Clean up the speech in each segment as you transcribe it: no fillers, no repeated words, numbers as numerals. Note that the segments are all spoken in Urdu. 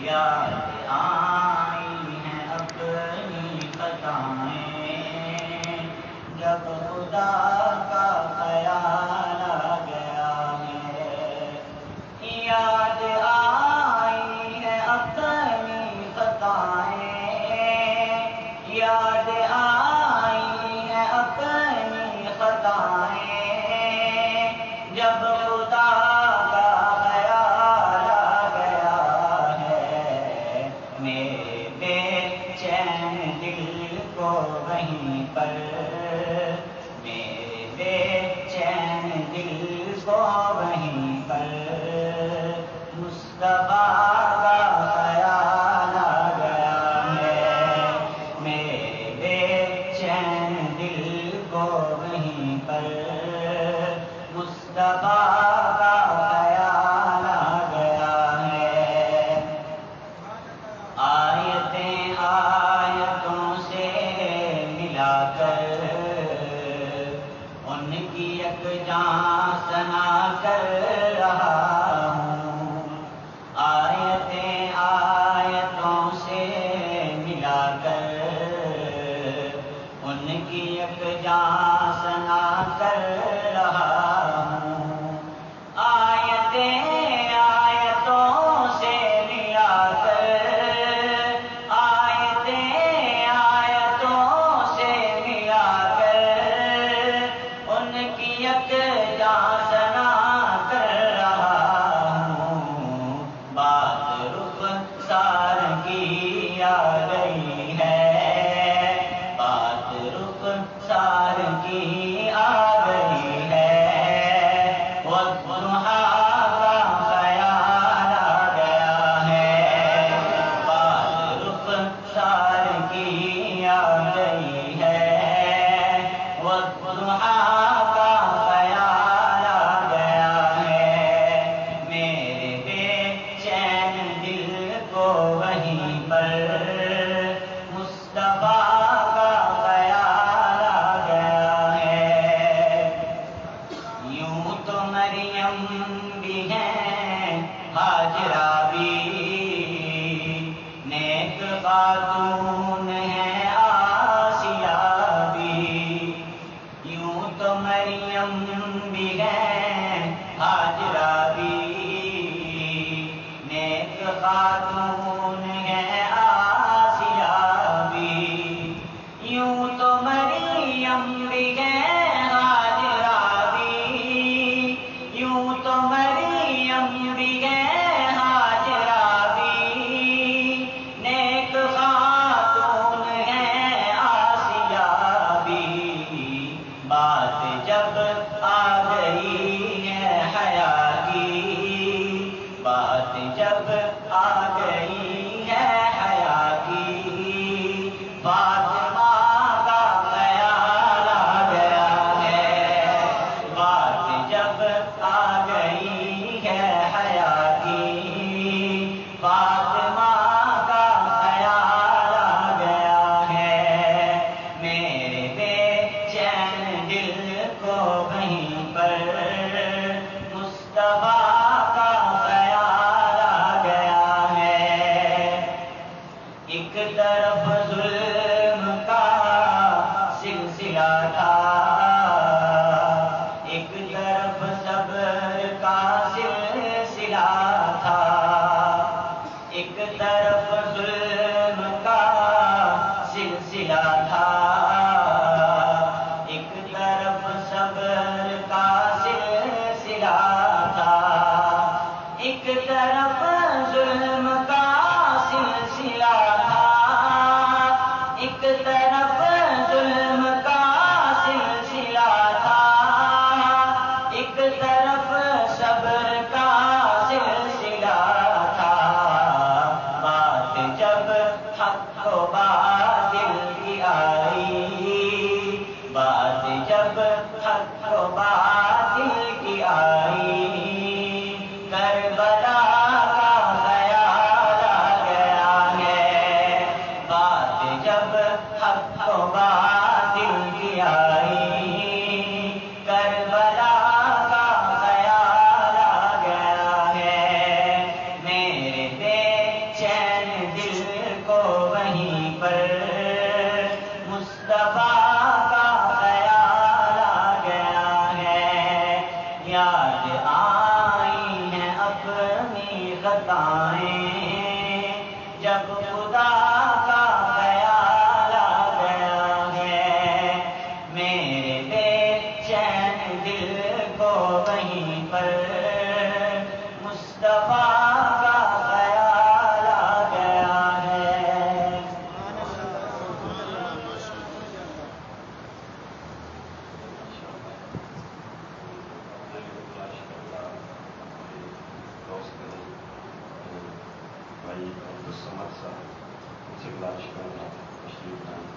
یاد آئی ہیں اپنی خطائیں جب خدا کا خیال آ گیا ہے. یاد آئی ہیں اپنی خطائیں یاد آئی ہیں اپنی خطائیں جب خدا کا خیال آ گیا ہے. میرے بے چین دل کو وہیں پر میرے بے چین دل کو وہیں پر مصطفیٰ کا خیال آ گیا ہے. میرے بے چین دل کو وہیں پر مصطفیٰ کا خیال آ گیا ہے. آیتیں آیتوں سے ملا کر ان کی یکجاں ثنا کر رہا ہوں. آیتیں آیتوں سے ملا کر ان کی یکجاں ثنا کر رہا ہوں. آیتیں آیتوں سے ملا کر آیتیں آیتوں سے ملا کر ان کی یکجاں ثنا کر رہا ہوں. بات رخسار کی آ گئی ہے بات رخسار کی آ گئی ہے. والضحیٰ کا خیال آ گیا ہے. بات رخسار کی آ گئی ہے. والضحیٰ کا خیال آ گیا ہے. میرے بے چین دل کو وہیں پر مصطفیٰ کا خیال آ گیا ہے. یوں تو مریم بھی ہیں ہاجرہ بھی نیک خاتون ہے آسیہ بھی. یوں تو مریم بھی ہیں ہاجرہ بھی نیک خاتون ہے آسیہ بھی. یوں تو مریم بھی ہیں ہاجرہ بھی یوں تو مریم بھی ہیں ہاجرہ بھی نیک خاتون ہے آسیہ بھی. بات جب آ گئی ہے حیا کی بات جب آ گئی ہے حیا کی فاطمہ کا خیال آ گیا ہے. بات جب آ گئی ہے حیا کی فاطمہ کا خیال آ گیا ہے. میرے بے چین دل کو وہیں پر مصطفیٰ کا خیال آ گیا ہے. ایک طرف ظلم کا سلسلہ تھا ایک طرف صبر کا سلسلہ تھا. ایک طرف ظلم کا سلسلہ تھا ایک طرف صبر کا سلسلہ تھا. ایک طرف ظلم کا سلسلہ تھا ایک طرف ظلم کا سلسلہ تھا. ایک طرف صبر کا سلسلہ تھا. بات جب حق و باطل کی آئی بات جب حق و باطل کی آئی کربلا کا خیال حقیقت آئیں جب خدا کا خیال آ گیا ہے میرے بے چین دل کو وہیں پر مصطفیٰ کا خیال آ گیا ہے. بھائی عبدالصمد صاحب ان سے گزارش کرنا تشریف لائیں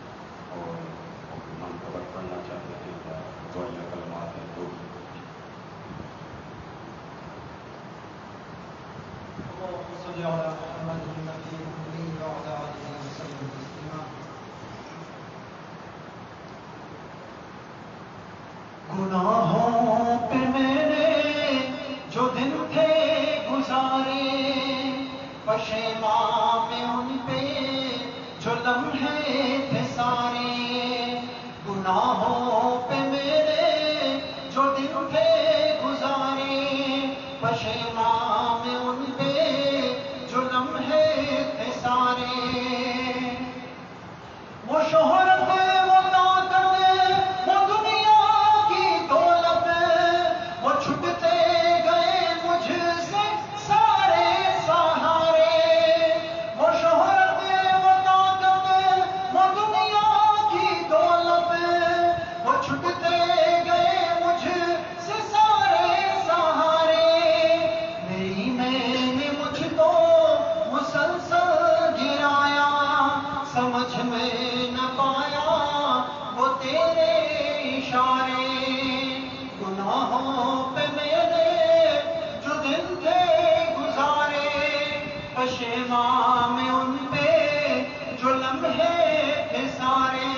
اور منقبت پڑھنا چاہتے ہیں دعائیہ کلمات ہیں تو گناہوں پہ میرے جو دن تھے گزارے پشیمان میں ان پہ جو لمحے تھے سارے گناہوں پہ میرے جو دن تھے گزارے پشیمان میں ان پہ جو لمحے تھے سارے وہ شہرت وہ طاقت وہ دنیا کی دولت وہ چھٹتے گئے مجھ سے سارے سہارے وہ شہرت وہ طاقت وہ دنیا کی دولت وہ چھٹتے گئے مجھ سے سارے سہارے میری میں نے مجھ کو مسلسل گرایا سمجھ میں نہ پایا وہ تیرے اشارے گناہوں پہ میرے جو دن تھے گزارے پشیمان میں ان پہ جو لمحے تھے سارے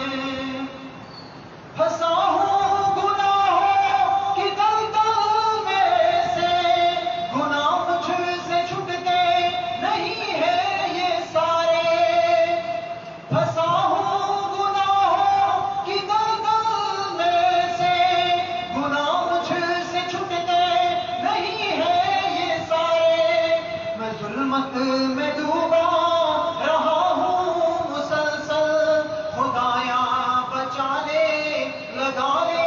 پھنسا ہوں گناہوں کی دلدل میں سے گناہ مجھ سے چھٹتے نہیں ہے یہ سارے پھنسا ہوں گناہوں کی دلدل میں سے گناہ مجھ سے چھٹتے نہیں ہے یہ سارے میں ظلمت میں ڈوبا رہا ہوں مسلسل خدایا بچا لے لگا لے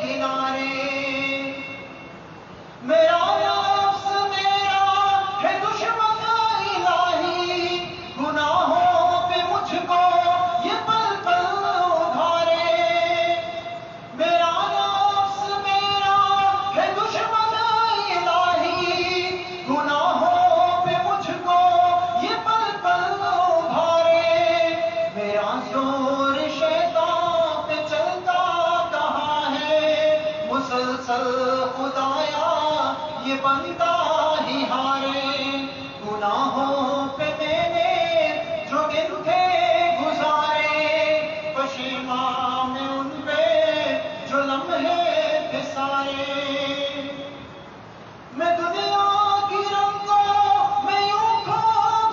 کنارے میرا نفس میرا ہے دشمن الہی گناہوں پہ مجھ کو یہ پل پل ادھارے میرا نفس میرا ہے دشمن الہی گناہوں پہ مجھ کو یہ پل پل ادھارے میرا زور شیطان پہ چلتا کہاں ہے مسلسل خدایا یہ بنتا ہی ہارے گناہوں پہ میں نے جو دن تھے گزارے پشیمان میں ان پہ جو لمحے تھے سارے میں دنیا کی رنگوں میں یوں کھو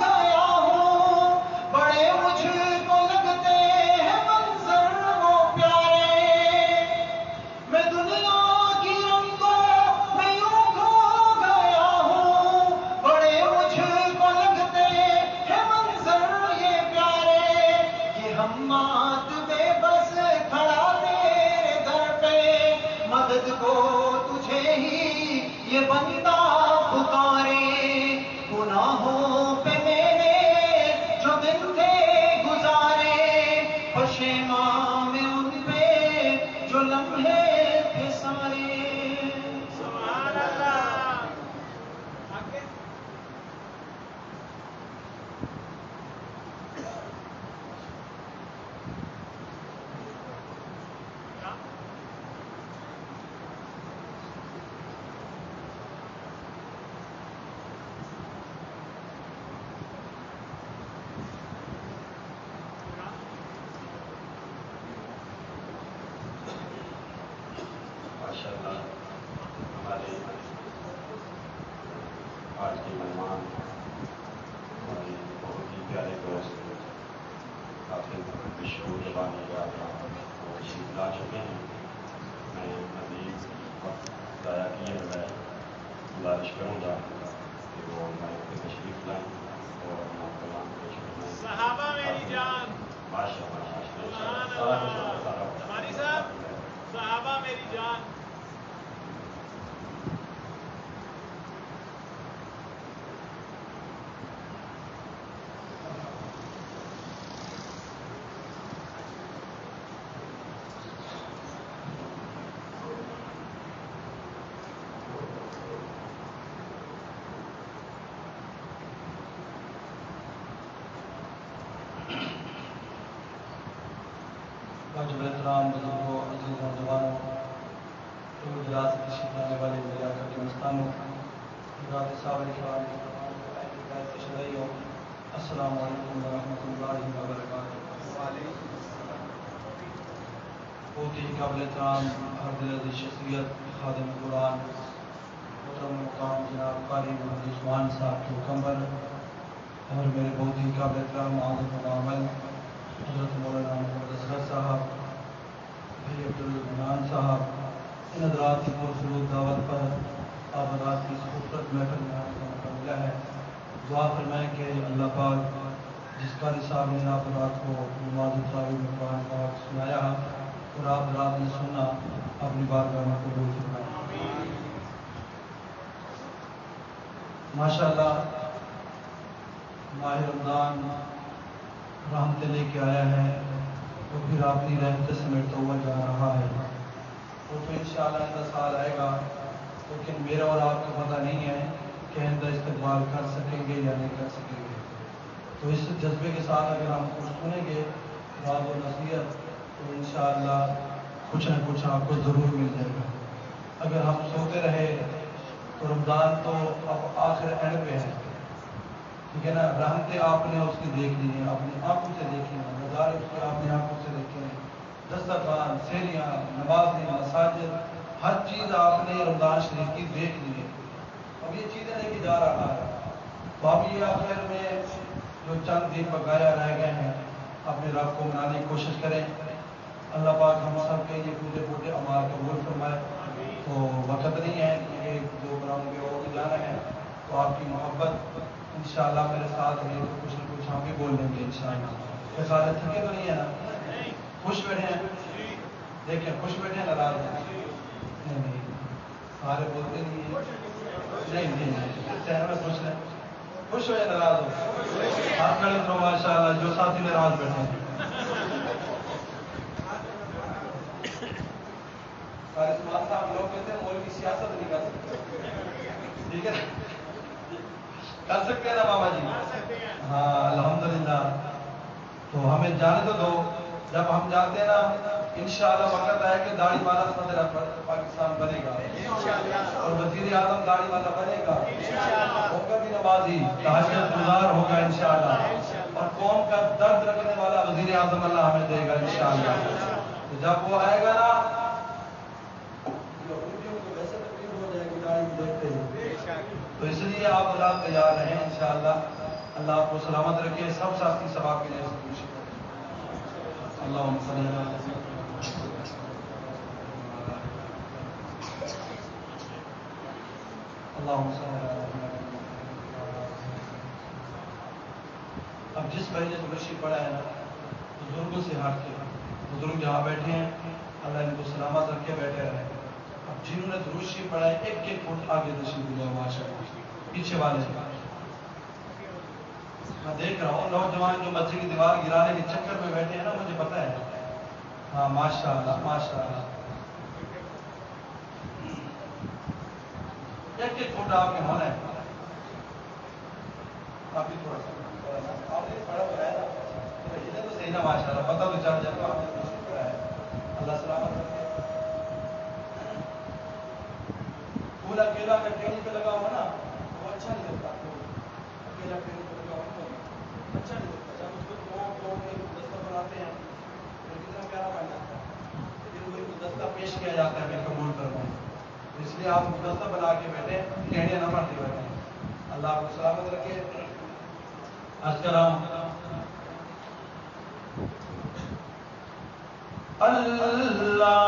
گیا ہوں بڑے مجھ کو لگتے ہیں منظر وہ پیارے میں دنیا کی رنگوں میں یوں کھو گیا ہوں بڑے مجھ کو لگتے ہیں منظر یہ پیارے یہ ہمات بے بس کھڑا تیرے در پہ مدد کو تجھے ہی یہ بندہ پکارے گناہوں پہ میرے جو دن تھے گزارے پشیمان میں ان پہ جو لمحے تھے سارے سبحان اللہ. ماشاءاللہ ہمارے آج کے مہمان ہمارے بہت ہی پیارے دوست کافی مشہور زبانی کا وہ تشریف لا چکے ہیں. میں مزید وقت ضائع کیے بغیر گزارش کروں گا کہ وہ ہمارے محترام بزرگوں عزیزوں جوانوں اجلاس سے تشریف لانے والے میرے آقا کے مستانوں حضرات صاحب کرام تشریعیوں السلام علیکم ورحمۃ اللہ وبرکاتہ۔ بہت ہی قابل احترام حافظ عزیز شخصیت خادم قرآن محترم مقام جناب قاری محمد عثمان صاحب کے حکم پر اور میرے بہت ہی قابل احترام عادت و عمل حضرت مولانا محمد اصغر صاحب بھائی عبدالرحمان صاحب ان حضرات کی پرخلود دعوت پر آپ حضرات کی اس خوبصورت محفل میں آنے کا موقع ملا ہے۔ دعا فرمائیں کہ اللہ پاک جس قاری صاحب نے آپ حضرات کو نماز تراویح میں قرآن پاک سنایا اور آپ حضرات نے سننا اپنی بارگاہ میں قبول فرمائیں۔ ماشاءاللہ ماہ رمضان رحمتیں لے کے آیا ہے اور پھر اپنی رحمتیں سمیٹتا ہوا جا رہا ہے، وہ تو انشاءاللہ آئندہ سال آئے گا، لیکن میرا اور آپ کو پتہ نہیں ہے کہ آئندہ استقبال کر سکیں گے یا نہیں کر سکیں گے۔ تو اس جذبے کے ساتھ اگر ہم کچھ سنیں گے بات و نصیحت تو انشاءاللہ کچھ نہ کچھ آپ کو ضرور مل جائے گا۔ اگر ہم سوتے رہے تو رمضان تو اب آخر اینڈ پہ ہے، ٹھیک ہے نا، رحمتیں آپ نے اس کی دیکھ لی ہیں، اپنی آنکھوں سے دیکھی ہیں، نظارے اس کے آپ نے آنکھوں سے دیکھے ہیں، دسترخوان، سیریاں، نمازیں، مساجد، ہر چیز آپ نے رمضان شریف کی دیکھ لی ہے۔ اب یہ چیزیں لے کے جا رہا ہے، تو اب یہ آخر میں جو چند دن بقایا رہ گئے ہیں اپنے رب کو منانے کی کوشش کریں۔ اللہ پاک ہم سب کے یہ پورے پورے اعمال قبول فرمائے۔ تو وقت نہیں ہے کہ ایک دو گراؤنڈ پہ اور جانا ہے، تو آپ کی محبت انشاءاللہ میرے ساتھ ہے تو کچھ نہ کچھ ہم بھی بول لیں گے انشاءاللہ۔ کہ سارے تھکے تو نہیں ہیں نا؟ خوش بیٹھے ہیں؟ دیکھیں خوش بیٹھے ہیں، ناراض ہیں؟ نہیں، سارے بولتے نہیں ہیں، نہیں چہرے میں خوش ہیں، خوش ہو یا ناراض ہو؟ ہاتھ کھڑے کرو ماشاءاللہ جو ساتھی ناراض بیٹھے ہیں۔ سارے سماج صاحب لوگ کہتے ہیں مولوی کی سیاست نہیں کر سکتے، ٹھیک ہے کر سکتے ہیں نا بابا جی؟ ہاں الحمدللہ۔ تو ہمیں جانے تو دو، جب ہم جاتے ہیں نا انشاءاللہ وقت آئے کہ داڑھی والا صدر پاکستان بنے گا اور وزیر اعظم داڑھی والا بنے گا، ہوگا بھی نمازی، تہجد گزار ہوگا انشاءاللہ، اور قوم کا درد رکھنے والا وزیر اعظم اللہ ہمیں دے گا انشاءاللہ۔ تو جب وہ آئے گا نا تو اس لیے آپ حضرات تیار رہیں انشاءاللہ۔ اللہ آپ کو سلامت رکھے، سب ساتھی ثواب کے لیے کوشش کریں۔ اللہم صلی اللہ علیہ وسلم۔ اللہم صلی اللہ علیہ وسلم۔ اب جس بھائی نے درشی پڑھا ہے نا بزرگوں سے ہٹ کے، بزرگ جہاں بیٹھے ہیں اللہ ان کو سلامت رکھے بیٹھے رہے۔ اب جنہوں نے دروشی پڑھا ہے ایک ایک فٹ آگے تشریف لے ماشاءاللہ، پیچھے والے میں دیکھ رہا ہوں نوجوان جو مسجد کی دیوار گرانے کے چکر میں بیٹھے ہیں نا، مجھے پتا ہے۔ ہاں ماشاءاللہ ماشاءاللہ، ایک ایک فٹ آپ کے ہونا ہے۔ آپ بھی تھوڑا سا آپ نے پڑھا ہوا ہے نا تو صحیح نا ماشاءاللہ، پتہ تو چل جاتا آپ نے کچھ پڑھا ہے۔ اللہ سلامت رکھے۔ پورا کیلا کا ٹہنی پہ لگا ہوا نا وہ اچھا نہیں لگتا، کیلا ٹہنی پہ لگا ہوا اچھا نہیں لگتا، جب اس کو توڑ کے گلدستہ بناتے ہیں تو کتنا پیارا بن جاتا ہے، پھر وہی گلدستہ پیش کیا جاتا ہے میں قبول کرتا ہوں۔ اس لیے آپ گلدستہ بنا کے بیٹھے، ٹہنیاں نہ بنتے بیٹھے۔ اللہ آپ کو سلامت رکھے۔ عرض کر رہا ہوں اللہ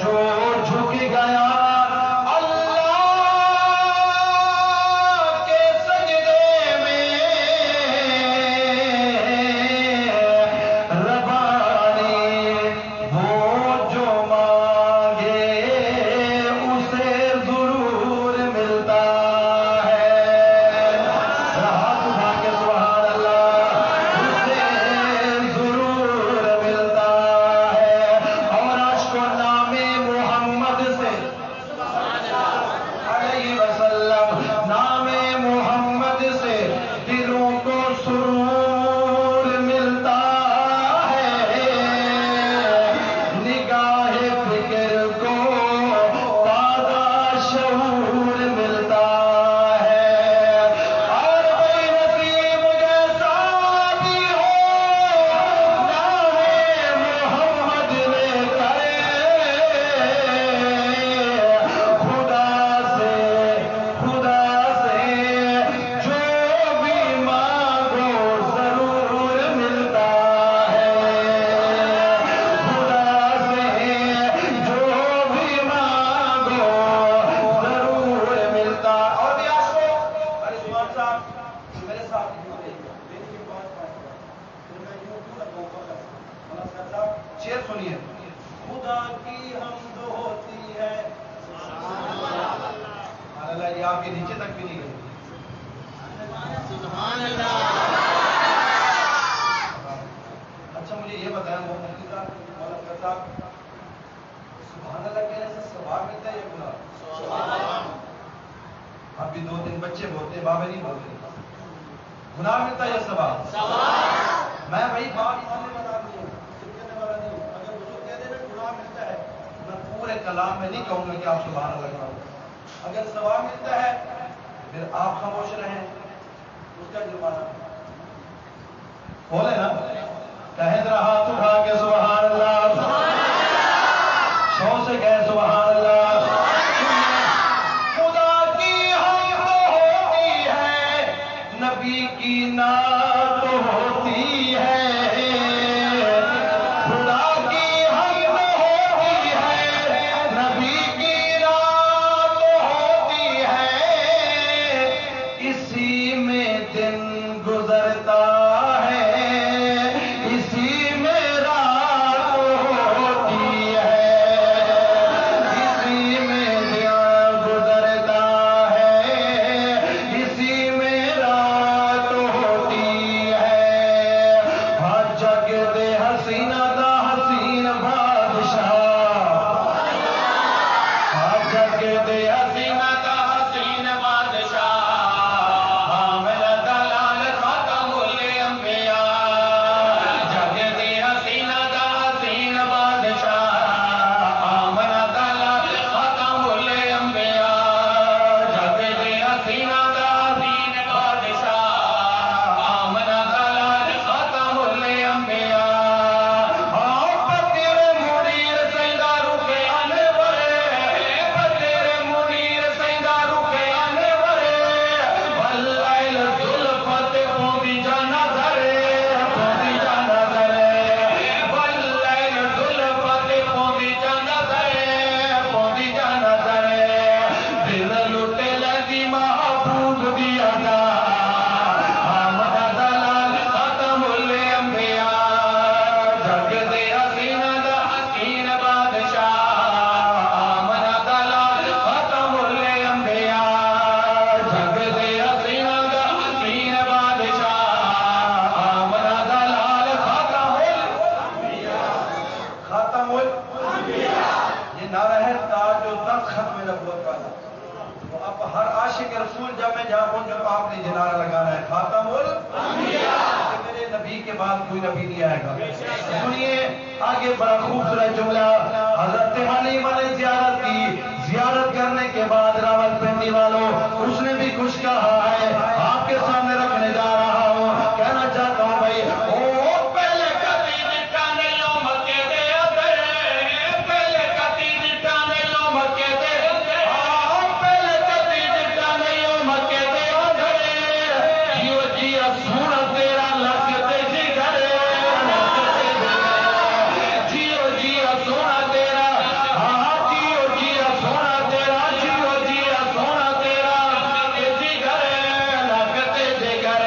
جو سنیے خدا کی حمد ہوتی ہے سبحان اللہ یہ آپ کے نیچے تک بھی نہیں گئی سبحان اللہ اچھا مجھے یہ بتائیں وہ مفتی صاحب مولانا صاحب سبحان اللہ کہنے سے ثواب ملتا ہے یا گناہ اب بھی 2-3 بچے بولتے ہیں بابا نہیں بولتے گناہ ملتا ہے یا ثواب میں بھائی بات اس لیے بتا دوں سمجھنے والا نہیں ہوں اگر حضور کہہ دے نا گناہ ملتا ہے میں پورے کلام میں نہیں کہوں گا کہ آپ سبحان اللہ کرو اگر ثواب ملتا ہے پھر آپ خاموش رہیں اس کا جرمانہ بولے نا کہہ ذرا ہاتھ اٹھا کے سبحان اللہ شو سے کہے سبحان اللہ خدا کی حمد ہوتی ہے نبی کی نعت ہوتی ہے خدا کی حمد ہوتی ہے نبی کی نعت ہوتی ہے اسی میں دن گزرتا ہے اسی میں رات ہوتی ہے اسی میں دن گزرتا ہے اسی میں رات ہوتی ہے ہر جگ دے حسینہ دا حسین بادشاہ ہر جگ دے حسینہ دا حسین بادشاہ حامل دلال خاتم الانبیاء جگ دے حسینہ دا حسین بادشاہ حامل دلال خاتم الانبیاء جگ دے حسینہ دا حسین بادشاہ حامل دلال خاتم الانبیاء پتر منیر سیدہ رکے انور پتر منیر سیدہ رکے انور واللیل ظلفت پوندی جا نظر واللیل ظلفت پوندی جا نظر دل لٹے لگی محبوب دی ادا حامد دلال ختم الانبیاء جگ دے حسینہ دا حسین بادشاہ حامد دلال ختم الانبیاء جگ دے حسینہ دا حسین بادشاہ حامد دلال ختم الانبیاء یہ نعرہ ہے تاج و تخت ختم نبوت والا تو اب ہر عاشق رسول جب میں جہاں پہنچوں تو آپ نے یہ نعرہ لگانا ہے خاتم الانبیاء کہ میرے نبی کے بعد کوئی نبی نہیں آئے گا سنیے آگے بڑا خوبصورت جملہ حضرت حلیمہ نے زیارت کی زیارت کرنے کے بعد راول پنڈی والوں اس نے بھی کچھ کہا ہے آپ کے سامنے رکھنے جا رہا ہوں کہنا چاہتا ہوں بھائی او پہلے کتی جٹانے لو مکے دے ادھر پہلے کتی جٹانے لو مکے دے پہلے کتی جٹانے لو مکے دے ادھر جیو جیو سونا تیرا لگتے جگر جیو جیو سونا تیرا جیو جیو سونا تیرا جیو جیو سونا تیرا جگر لگتے جگر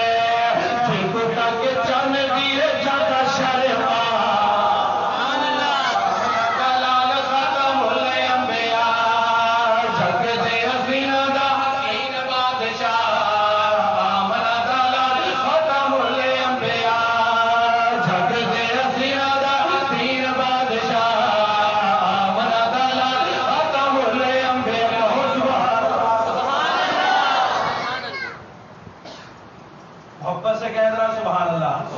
جیکو تک چن دیے جاتا شرما دلال ختم الانبیاء جگ دے حسینہ دا حسین بادشاہ حامد دلال ختم الانبیاء جگ دے حسینہ دا حسین بادشاہ حامد دلال ختم الانبیاء سبحان اللہ محبت سے کہہ رہا سبحان اللہ اس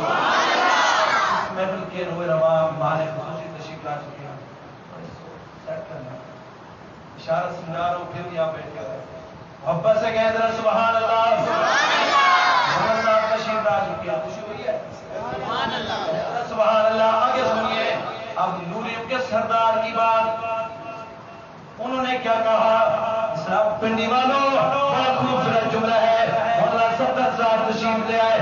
محفل کے روئے روا مانے خصوصی تشریف لا چکے ہیں سیٹ کرنا اشارہ سمجھا رہا ہوں پھر یہاں بیٹھ کر محبت سے کہہ رہا سبحان اللہ مولانا صاحب تشریف لا چکے ہیں خوشی ہوئی ہے سبحان اللہ آگے سنیے اب نوریوں کے سردار کی بات انہوں نے کیا کہا اسلام پنڈی والوں بڑا خوبصورت جملہ ہے مولانا صفدر صاحب تشریف لے آئے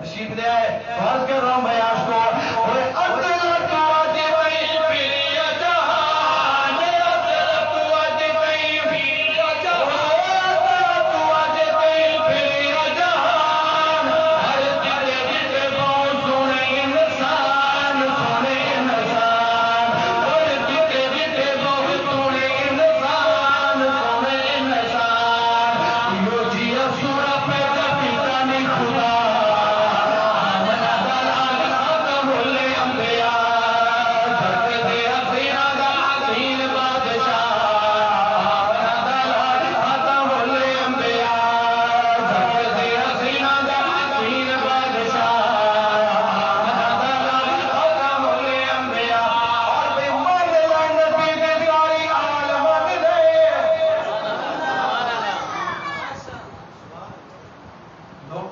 تشریف لے آئے فرض کر رہا ہوں میں آج کو سونا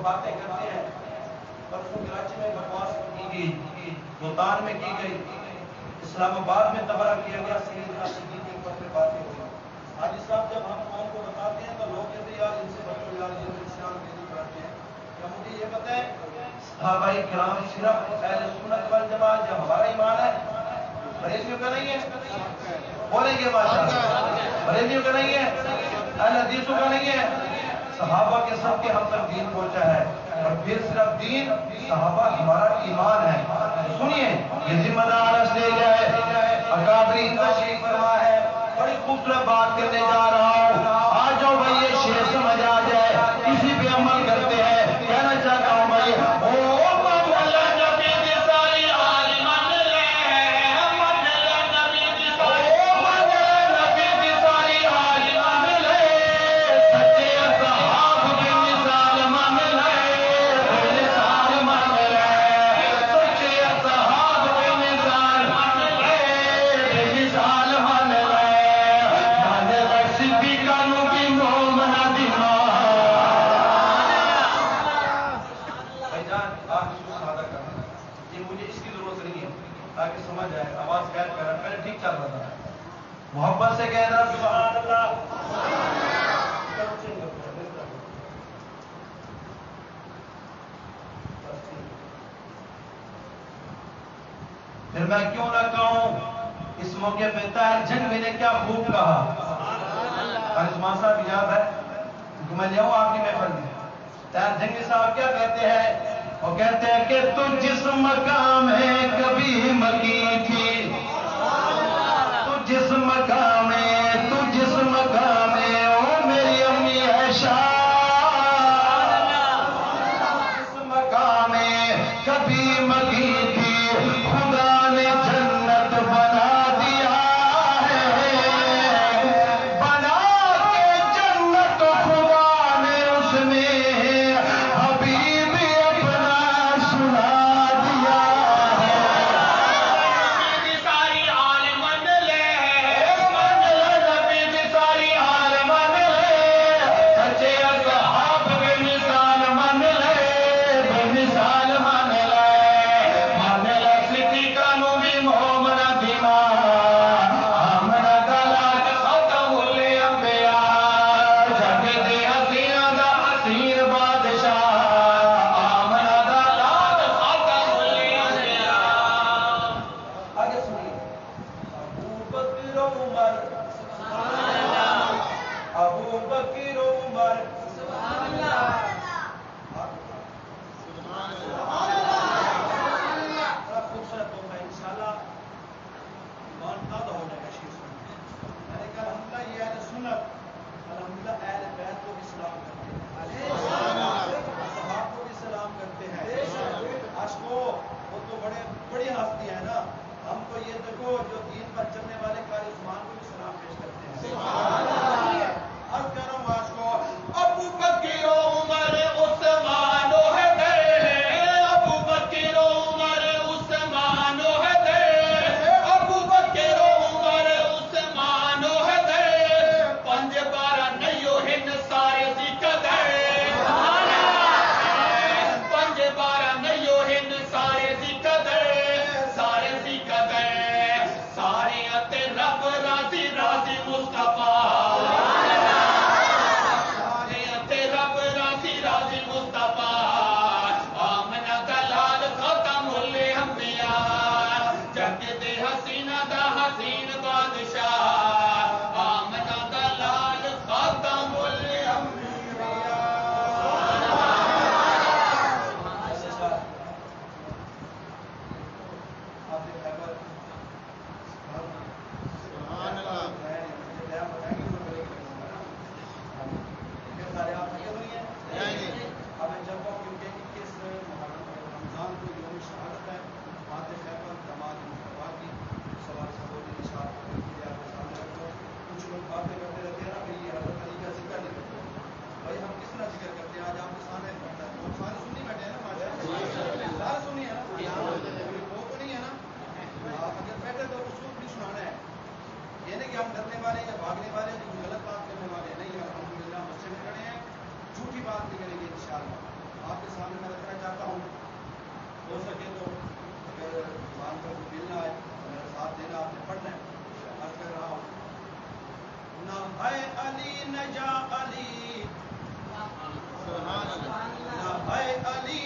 باتیں کرتے ہیں. پرسوں کراچی میں بکواس کی گئی, ملتان میں کی گئی, اسلام آباد میں تبرہ کیا گیا, سیدنا صدیق کے اوپر پہ باتیں ہوئی. حاجی صاحب جب ہم قوم کو بتاتے ہیں تو لوگ کہتے ہیں یار ان سے بچو, یار یہ اسلام کے لیے بڑھتے ہیں. کیا مجھے یہ بتائیں صحابہ کرام صرف اہل سنت والجماعت جو ہمارا ایمان ہے بریلویوں کا نہیں ہے؟ بولیں گے ماشاءاللہ, بریلویوں کا نہیں ہے, اہل حدیثوں کا نہیں ہے. صحابہ کے سب کے ہم تک دین پہنچا ہے, اور پھر صرف دین صحابہ ہمارا ایمان ہے. سنیے یہ ذمہ دار اس لے گئے اکابرین تشریف فرما ہے. بڑی خوبصورت بات کرنے جا رہا ہوں, آ جاؤ بھائی یہ شعر سمجھ آ جائے, کسی پہ عمل کرتے ہیں. کہنا چاہتا ہوں بھائی محبت سے کہہ رہا سبحان اللہ. پھر میں کیوں نہ کہوں, اس موقع پہ طاہر جنگوی نے کیا خوب کہا. عثمان صاحب یاد ہے کہ میں لے آؤں آپ کی محفل میں. طاہر جنگوی صاحب کیا کہتے ہیں, وہ کہتے ہیں کہ تو جس مقام ہے کبھی مکی تھی, جس مقام میں تو جس مقام میں او میری امی عائشہ, جس مقام میں کبھی مکی تھی خدا نے جنت بنا دیا ہے, بنا کے جنت خدا نے اس میں حبیب اپنا سنا دیا ہے.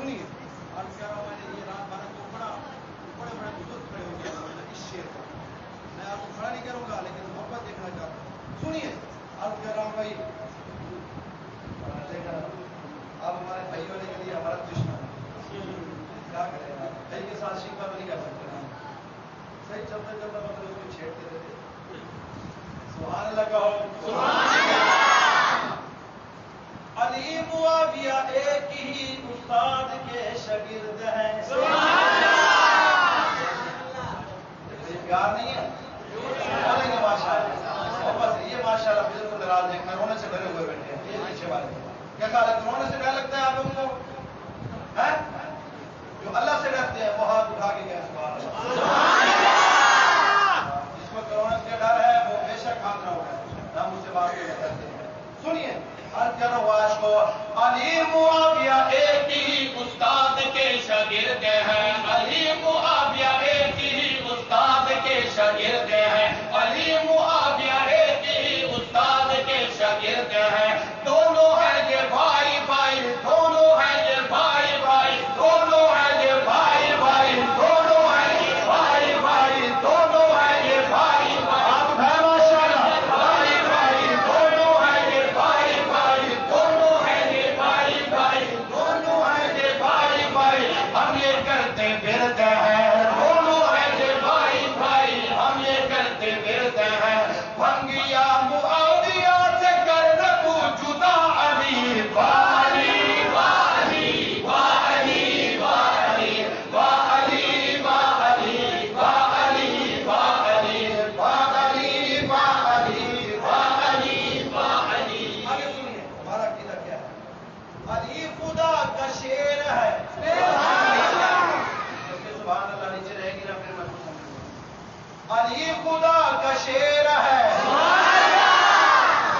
سنیے عرض کر رہا ہوں میں نے یہ رات بھر کو بڑے بڑے بزرگ کھڑے ہو گئے اس شعر پر میں آپ کو کھڑا نہیں کروں گا لیکن محبت دیکھنا چاہتا ہوں سنیے عرض کر رہا ہوں بھائی آپ ہمارے بھائیوں نے کے لیے ہمارا دشمن ہے کیا کریں آپ بھائی کے ساتھ شکوا تو نہیں کر سکتے نا صحیح چلتے چلتے مطلب اس کو چھیڑتے رہتے سبحان اللہ کہو علی معاویہ ایک ہی استاد کے شاگرد ہیں پیار نہیں ہے بولیں گے ماشاء اللہ بس یہ ماشاء اللہ بالکل ناراض دیکھ کر رونے سے ڈرے ہوئے بیٹھے ہیں یہ پیچھے والے کیا خیال ہے رونے سے ڈر لگتا ہے آپ لوگوں کو جو اللہ سے ڈرتے ہیں وہ ہاتھ اٹھا کے گئے سبحان اللہ جس کو کرونا سے ڈر ہے وہ بے شک ہاتھ نہ اٹھائے ہم اس سے بات کرتے ہیں سنیے علی معاویہ ایک ہی استاد کے شاگرد ہیں علی معاویہ ایک ہی استاد کے شاگرد ہیں علی معاویہ ایک ہی استاد کے شاگرد ہیں دونوں ہیں یہ بھائی بھائی دونوں ہیں یہ بھائی بھائی دونوں ہیں یہ بھائی بھائی دونوں ہیں یہ بھائی بھائی دونوں ہیں یہ بھائی بھائی آپ ہے ماشاء اللہ بھائی بھائی دونوں ہیں یہ بھائی بھائی دونوں ہیں یہ بھائی بھائی دونوں ہیں یہ بھائی بھائی ہم یہ کرتے پھرتے ہیں دونوں ہیں یہ بھائی بھائی ہم یہ کرتے پھرتے ہیں بھنگیا معاویہ سے کر رکھو جدا علی والی والی والی والی والی والی والی والی والی والی والی والی آگے سنیے ہمارا عقیدہ کیا ہے علی خدا کا شیر ہے سبحان اللہ نیچے رہے گی نا پھر میں کچھ سمجھوں علی خدا کا شیر ہے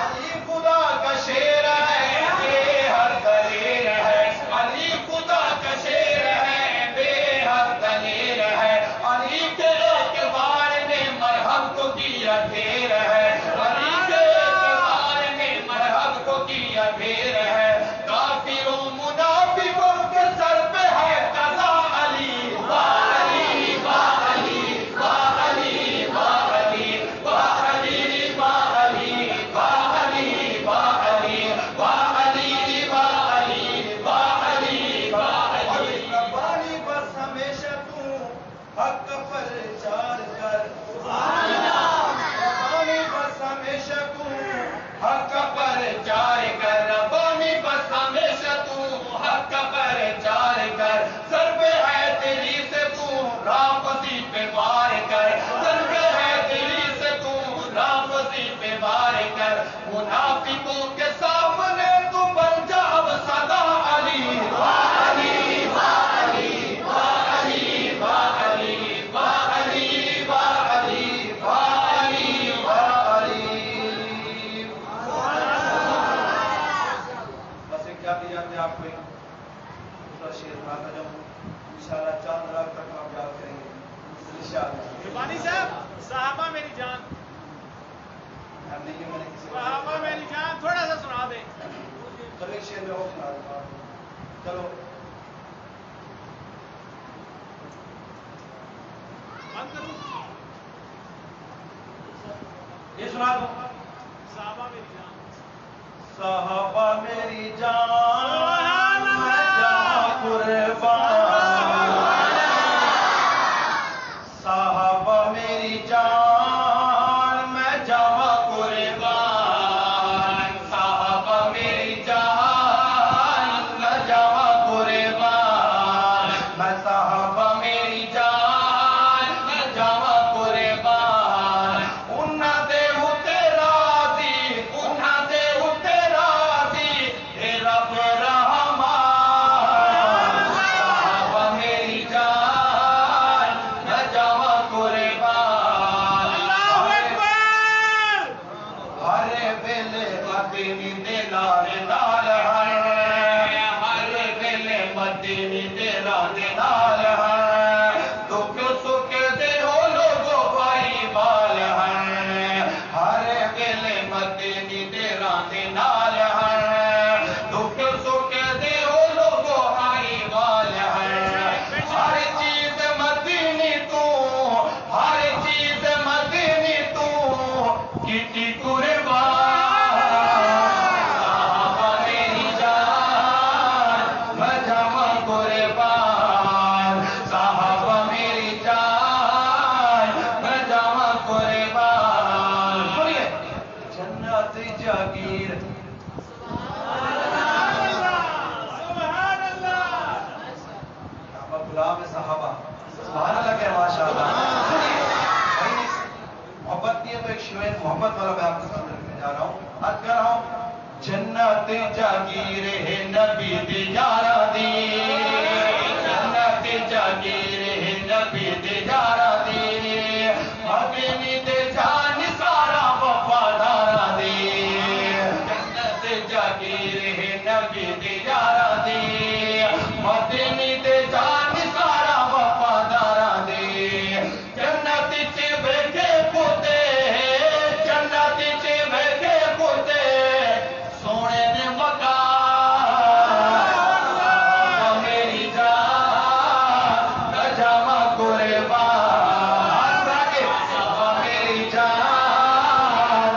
علی خدا کا شیر ہے بے حد دلیر ہے علی خدا کا شیر ہے بے حد دلیر ہے علی کے اعتبار میں مرحب کو کیا پھیر ہے علی کے اعتبار میں مرحب کو کیا پھیر ہے کافروں منافقوں کے سر پہ ہے قضا علی والی والی والی والی والی والی والی والی والی والی والی والی ربانی بس ہمیشہ تو حق پر چار کر ربانی بس ہمیشہ تو حق پر چار کر ربانی بس ہمیشہ تو حق پر چار کر سر پہ ہے تیری سے تو راپسی پہ وار کر سر پہ ہے تیری سے تو راپسی پہ وار کر منافقوں کے سامنے تو بن جا اب صدا علی والی والی والی والی والی والی والی بس ایک یاد دیا میں آپ کو ایک دوسرا شعر بناتا جاؤں انشاءاللہ چاند رات تک آپ یاد کریں گے انشاءاللہ ربانی صاحب صحابہ میری جان ہم نہیں میں نے کسی کو صحابہ میری جان تھوڑا سا سنا دیں چلو ایک شعر میں اور سنا دیتا ہوں چلو بند کروں یہ سنا دو صحابہ میری جان صحابہ میری جان میں جہاں قربان صحابہ میری جان میں جہاں قربان صحابہ میری جان میں جہاں قربان میں صحابہ میری جان میں جہاں قربان انہاں دے ہوتے راضی انہاں دے ہوتے راضی اے رب رحمان صحابہ میری جان میں جہاں قربان اللہ اکبر ہر ویلے مدینی دے نال نال ہے ہر ویلے مدینی تیرا نال ہے دکھ سکھ دے ہو لوگو بھائی بال ہے ہر ویلے مدینی تیرا نال ہے دکھ سکھ دے ہو لوگو بھائی بال دی یارا دی جنت جاگیر نبی دی یارا دی مدنی دے جان سارا وفادارا دی جنت جاگیر نبی دی یارا دی مدنی دے جان سارا وفادارا دی جنت چ بیٹھے پوتے جنت چ بیٹھے پوتے سونے نے مکان میری جان جامع قربان میری جان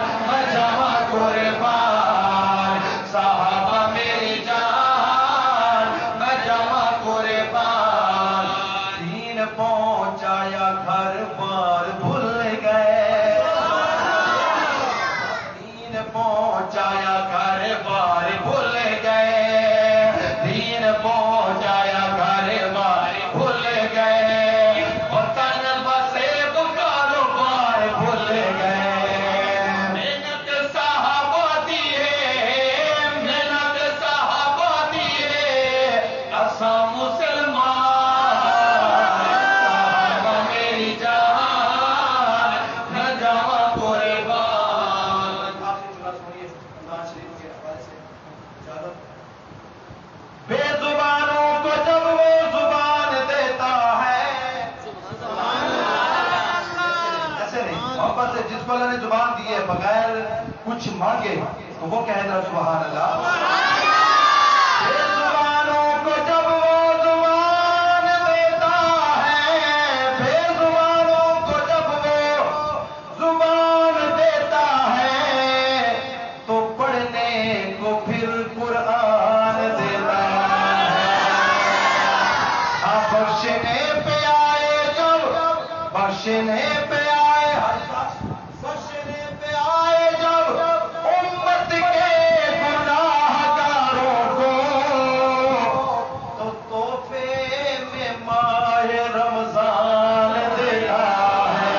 جامع قربان صحابہ میری جان جامع قربان دین پہنچایا گھر بار بھول گئے دین پہنچایا گھر بار بھول گئے دین پہنچایا گھر بار بھول گئے وطن بسے کاروبار بھول گئے محنت صحابہ دیے محنت صحابہ دیے اساں مسلمان صحابہ میری جان نہ جاواں قربان آخری جملہ سنیے رمضان شریف کے حوالے سے اجازت بے زبانوں کو جب وہ زبان دیتا ہے ایسے نہیں، محبت سے جس کو اللہ نے زبان دی ہے بغیر کچھ مانگے تو وہ کہہ رہا سبحان اللہ. بے زبانوں کو جب وہ زبان دیتا ہے بے زبانوں کو جب وہ زبان دیتا ہے تو پڑھنے کو پھر قرآن دیتا ہے بخشنے پہ آئے جب بخشنے پہ آئے بخشنے پہ آئے جب امت کے گناہگاروں کو تو تحفے میں ماہ رمضان دیتا ہے.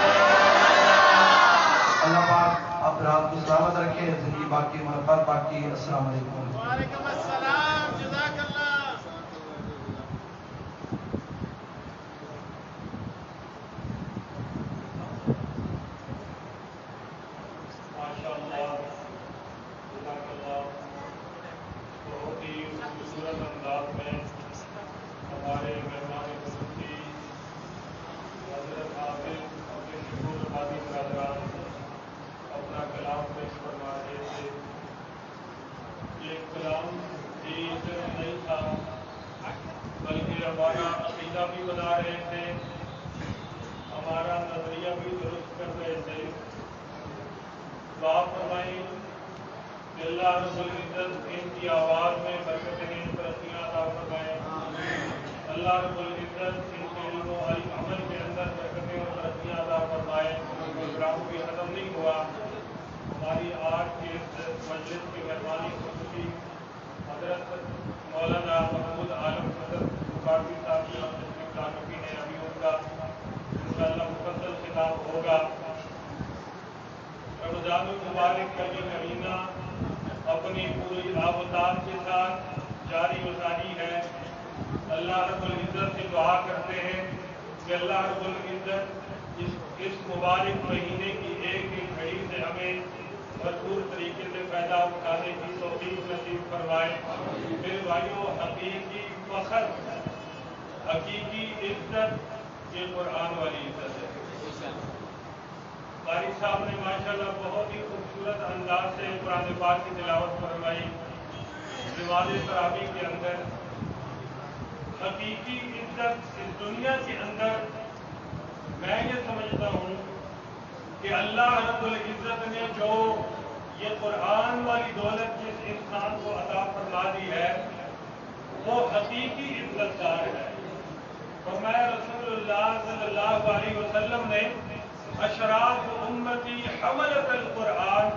اللہ پاک آپ رات کو سلامت رکھے، زندگی باقی محبت باقی. السلام علیکم. وعلیکم السلام جزاک اللہ ماشاءاللہ جزاک اللہ بہت ہی خوبصورت انداز میں ہمارے مہمان خصوصی حضرت حافظ اپنے شکور آبادی برادران اپنا کلام پیش فرما رہے تھے. یہ کلام بھی صرف نہیں تھا بلکہ ہمارا عقیدہ بھی بنا رہے تھے ہمارا نظریہ بھی درست کر رہے تھے. دعا فرمائیں کہ اللہ رب العزت ان کی آواز میں برکتیں ترقیاں عطا فرمائیں. اللہ رب العزت ان کے علم و عمل کے اندر برکتیں اور ترقیاں عطا فرمائیں. پروگرام بھی ختم نہیں ہوا. ہماری آج کے اس مجلس کی مہمانی خصوصی حضرت مولانا محمود عالم صدر بخاری صاحب کی تشریف لا چکی ہیں. ابھی ان کا انشاءاللہ مفصل خطاب ہوگا. رمضان المبارک کا یہ مہینہ اپنی پوری آبتاب کے ساتھ جاری و ساری ہے. اللہ رب العزت سے دعا کرتے ہیں کہ اللہ رب العزت اس مبارک مہینے کی ایک ایک گھڑی سے ہمیں بھرپور طریقے سے فائدہ اٹھانے کی توفیق نصیب فرمائے. پھر بھائیوں حقیقی فخر حقیقی عزت یہ قرآن والی عزت ہے. قاری صاحب نے ماشاءاللہ بہت ہی خوبصورت انداز سے قرآن پاک کی تلاوت فرمائی. نماز تراویح کے اندر حقیقی عزت اس دنیا کے اندر میں یہ سمجھتا ہوں کہ اللہ رب العزت نے جو یہ قرآن والی دولت جس انسان کو عطا فرما دی ہے وہ حقیقی عزت دار ہے. فرمایا رسول اللہ صلی اللہ علیہ وسلم نے اشراف امتی حملت القرآن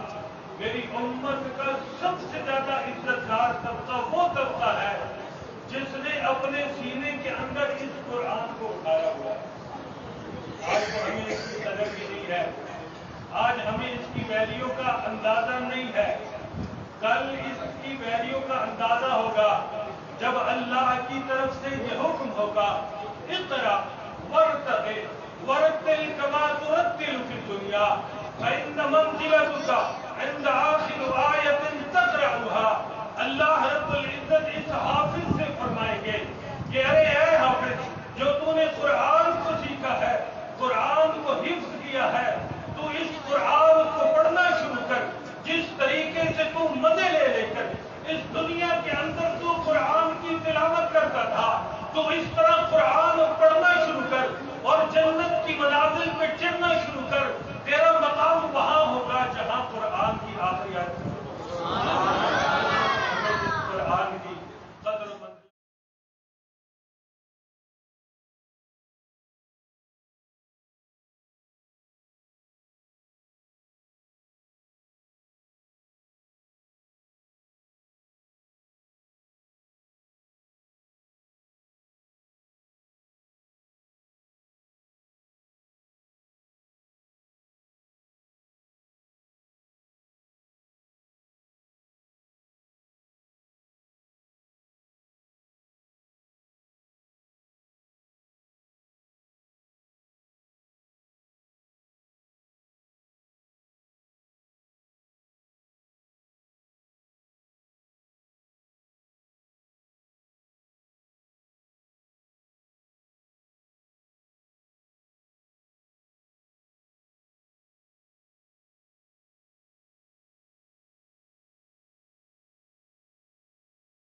میری امت کا سب سے زیادہ عزت دار طبقہ وہ طبقہ ہے جس نے اپنے سینے کے اندر اس قرآن کو اٹھایا ہوا ہے. آج تو ہمیں اس کی قدر بھی نہیں ہے. آج ہمیں اس کی ویلیو کا اندازہ نہیں ہے. کل اس کی ویلیو کا اندازہ ہوگا جب اللہ کی طرف سے یہ حکم ہوگا اقرا ورتقل ورتل کما ترتل فی الدنیا فإن منزلتك عند آخر آیت تقرأها، اللہ رب العزت اس حافظ سے فرمائیں گے کہ ارے اے حافظ جو تو نے قرآن کو سیکھا ہے، قرآن کو حفظ کیا ہے، تو اس قرآن کو پڑھنا شروع کر، جس طریقے سے تو مزے لے لے کر اس دنیا کے اندر تو قرآن کی تلاوت کرتا تھا، تو اس طرح قرآن